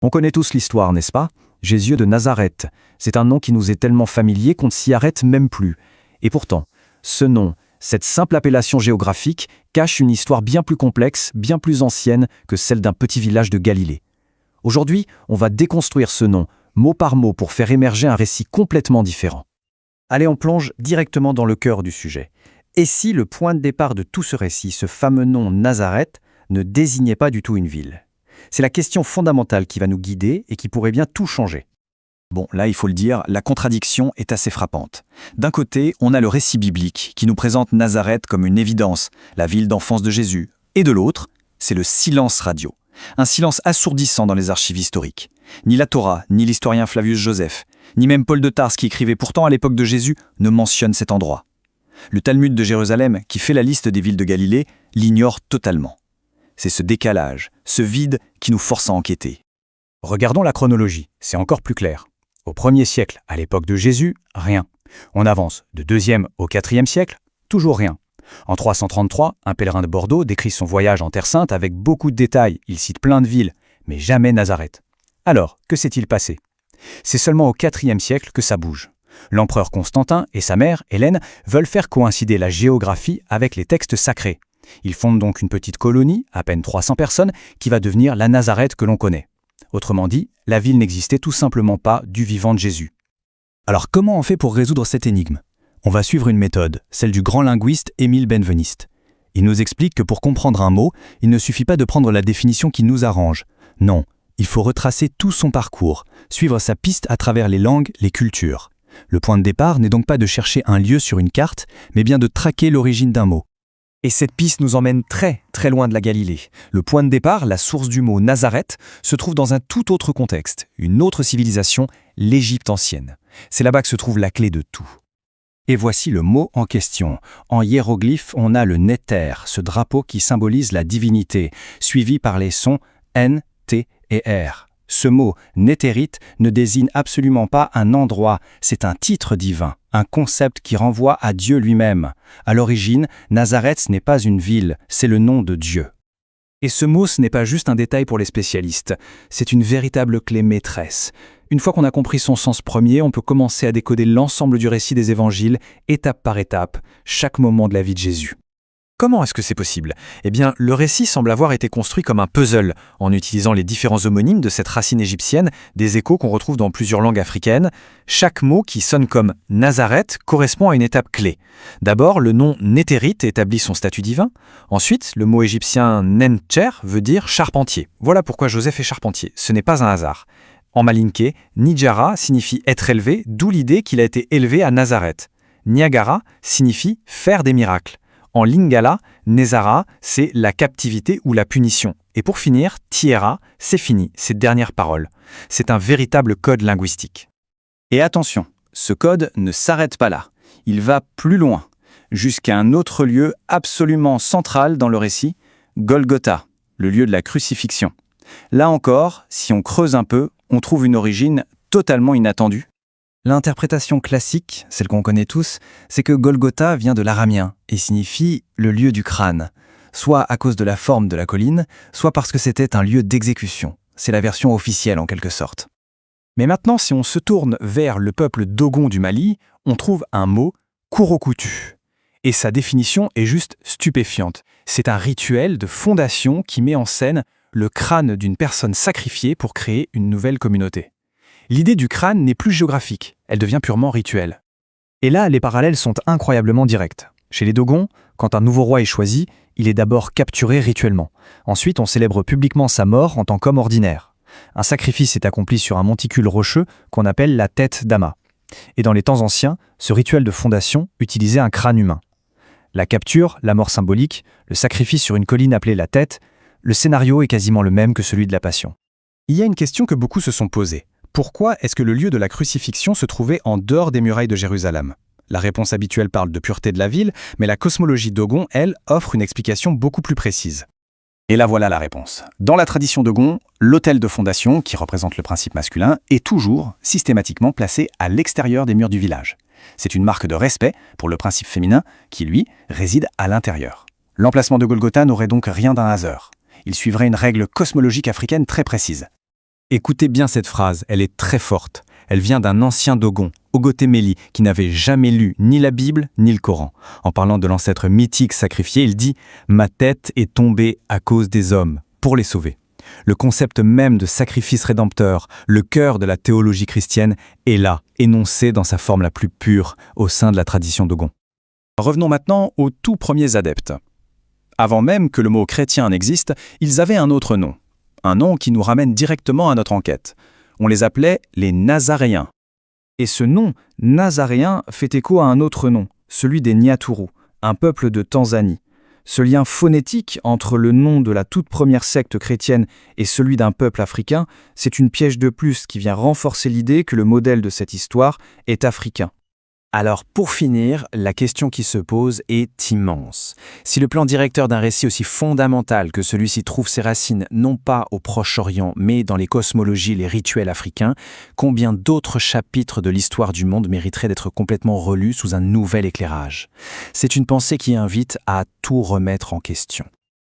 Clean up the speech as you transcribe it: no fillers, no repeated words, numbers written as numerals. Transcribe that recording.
On connaît tous l'histoire, n'est-ce pas? Jésus de Nazareth. C'est un nom qui nous est tellement familier qu'on ne s'y arrête même plus. Et pourtant, ce nom, cette simple appellation géographique, cache une histoire bien plus complexe, bien plus ancienne que celle d'un petit village de Galilée. Aujourd'hui, on va déconstruire ce nom, mot par mot, pour faire émerger un récit complètement différent. Allez, on plonge directement dans le cœur du sujet. Et si le point de départ de tout ce récit, ce fameux nom Nazareth, ne désignait pas du tout une ville? C'est la question fondamentale qui va nous guider et qui pourrait bien tout changer. Bon, là, il faut le dire, la contradiction est assez frappante. D'un côté, on a le récit biblique qui nous présente Nazareth comme une évidence, la ville d'enfance de Jésus. Et de l'autre, c'est le silence radio. Un silence assourdissant dans les archives historiques. Ni la Torah, ni l'historien Flavius Joseph, ni même Paul de Tarse qui écrivait pourtant à l'époque de Jésus, ne mentionnent cet endroit. Le Talmud de Jérusalem, qui fait la liste des villes de Galilée, l'ignore totalement. C'est ce décalage, ce vide qui nous force à enquêter. Regardons la chronologie, c'est encore plus clair. Au 1er siècle, à l'époque de Jésus, rien. On avance de 2e au 4e siècle, toujours rien. En 333, un pèlerin de Bordeaux décrit son voyage en Terre Sainte avec beaucoup de détails. Il cite plein de villes, mais jamais Nazareth. Alors, que s'est-il passé? C'est seulement au 4e siècle que ça bouge. L'empereur Constantin et sa mère, Hélène, veulent faire coïncider la géographie avec les textes sacrés. Ils fondent donc une petite colonie, à peine 300 personnes, qui va devenir la Nazareth que l'on connaît. Autrement dit, la ville n'existait tout simplement pas du vivant de Jésus. Alors comment on fait pour résoudre cette énigme? On va suivre une méthode, celle du grand linguiste Émile Benveniste. Il nous explique que pour comprendre un mot, il ne suffit pas de prendre la définition qui nous arrange. Non, il faut retracer tout son parcours, suivre sa piste à travers les langues, les cultures. Le point de départ n'est donc pas de chercher un lieu sur une carte, mais bien de traquer l'origine d'un mot. Et cette piste nous emmène très, très loin de la Galilée. Le point de départ, la source du mot Nazareth, se trouve dans un tout autre contexte, une autre civilisation, l'Égypte ancienne. C'est là-bas que se trouve la clé de tout. Et voici le mot en question. En hiéroglyphe, on a le Néter, ce drapeau qui symbolise la divinité, suivi par les sons N, T et R. Ce mot nétérite ne désigne absolument pas un endroit, c'est un titre divin, un concept qui renvoie à Dieu lui-même. À l'origine, Nazareth n'est pas une ville, c'est le nom de Dieu. Et ce mot, ce n'est pas juste un détail pour les spécialistes, c'est une véritable clé maîtresse. Une fois qu'on a compris son sens premier, on peut commencer à décoder l'ensemble du récit des évangiles, étape par étape, chaque moment de la vie de Jésus. Comment est-ce que c'est possible? Eh bien, le récit semble avoir été construit comme un puzzle, en utilisant les différents homonymes de cette racine égyptienne, des échos qu'on retrouve dans plusieurs langues africaines. Chaque mot qui sonne comme Nazareth correspond à une étape clé. D'abord, le nom Nétérite établit son statut divin. Ensuite, le mot égyptien Nencher veut dire charpentier. Voilà pourquoi Joseph est charpentier. Ce n'est pas un hasard. En malinké, Nijara signifie être élevé, d'où l'idée qu'il a été élevé à Nazareth. Niagara signifie faire des miracles. En lingala, Nezara, c'est la captivité ou la punition. Et pour finir, Tiera, c'est fini, ces dernières paroles. C'est un véritable code linguistique. Et attention, ce code ne s'arrête pas là. Il va plus loin, jusqu'à un autre lieu absolument central dans le récit, Golgotha, le lieu de la crucifixion. Là encore, si on creuse un peu, on trouve une origine totalement inattendue. L'interprétation classique, celle qu'on connaît tous, c'est que Golgotha vient de l'aramien et signifie le lieu du crâne, soit à cause de la forme de la colline, soit parce que c'était un lieu d'exécution. C'est la version officielle en quelque sorte. Mais maintenant, si on se tourne vers le peuple dogon du Mali, on trouve un mot, Kurokutu. Et sa définition est juste stupéfiante. C'est un rituel de fondation qui met en scène le crâne d'une personne sacrifiée pour créer une nouvelle communauté. L'idée du crâne n'est plus géographique, elle devient purement rituelle. Et là, les parallèles sont incroyablement directs. Chez les Dogons, quand un nouveau roi est choisi, il est d'abord capturé rituellement. Ensuite, on célèbre publiquement sa mort en tant qu'homme ordinaire. Un sacrifice est accompli sur un monticule rocheux qu'on appelle la tête d'Ama. Et dans les temps anciens, ce rituel de fondation utilisait un crâne humain. La capture, la mort symbolique, le sacrifice sur une colline appelée la tête, le scénario est quasiment le même que celui de la Passion. Il y a une question que beaucoup se sont posées. Pourquoi est-ce que le lieu de la crucifixion se trouvait en dehors des murailles de Jérusalem? La réponse habituelle parle de pureté de la ville, mais la cosmologie dogon, elle, offre une explication beaucoup plus précise. Et là voilà la réponse. Dans la tradition dogon, l'autel de fondation, qui représente le principe masculin, est toujours systématiquement placé à l'extérieur des murs du village. C'est une marque de respect pour le principe féminin qui, lui, réside à l'intérieur. L'emplacement de Golgotha n'aurait donc rien d'un hasard. Il suivrait une règle cosmologique africaine très précise. Écoutez bien cette phrase, elle est très forte. Elle vient d'un ancien Dogon, Ogotemeli, qui n'avait jamais lu ni la Bible ni le Coran. En parlant de l'ancêtre mythique sacrifié, il dit « Ma tête est tombée à cause des hommes, pour les sauver ». Le concept même de sacrifice rédempteur, le cœur de la théologie chrétienne, est là, énoncé dans sa forme la plus pure au sein de la tradition Dogon. Revenons maintenant aux tout premiers adeptes. Avant même que le mot chrétien n'existe, ils avaient un autre nom. Un nom qui nous ramène directement à notre enquête. On les appelait les Nazaréens. Et ce nom, Nazaréen, fait écho à un autre nom, celui des Nyaturu, un peuple de Tanzanie. Ce lien phonétique entre le nom de la toute première secte chrétienne et celui d'un peuple africain, c'est une piège de plus qui vient renforcer l'idée que le modèle de cette histoire est africain. Alors pour finir, la question qui se pose est immense. Si le plan directeur d'un récit aussi fondamental que celui-ci trouve ses racines non pas au Proche-Orient mais dans les cosmologies et les rituels africains, combien d'autres chapitres de l'histoire du monde mériteraient d'être complètement relus sous un nouvel éclairage? C'est une pensée qui invite à tout remettre en question.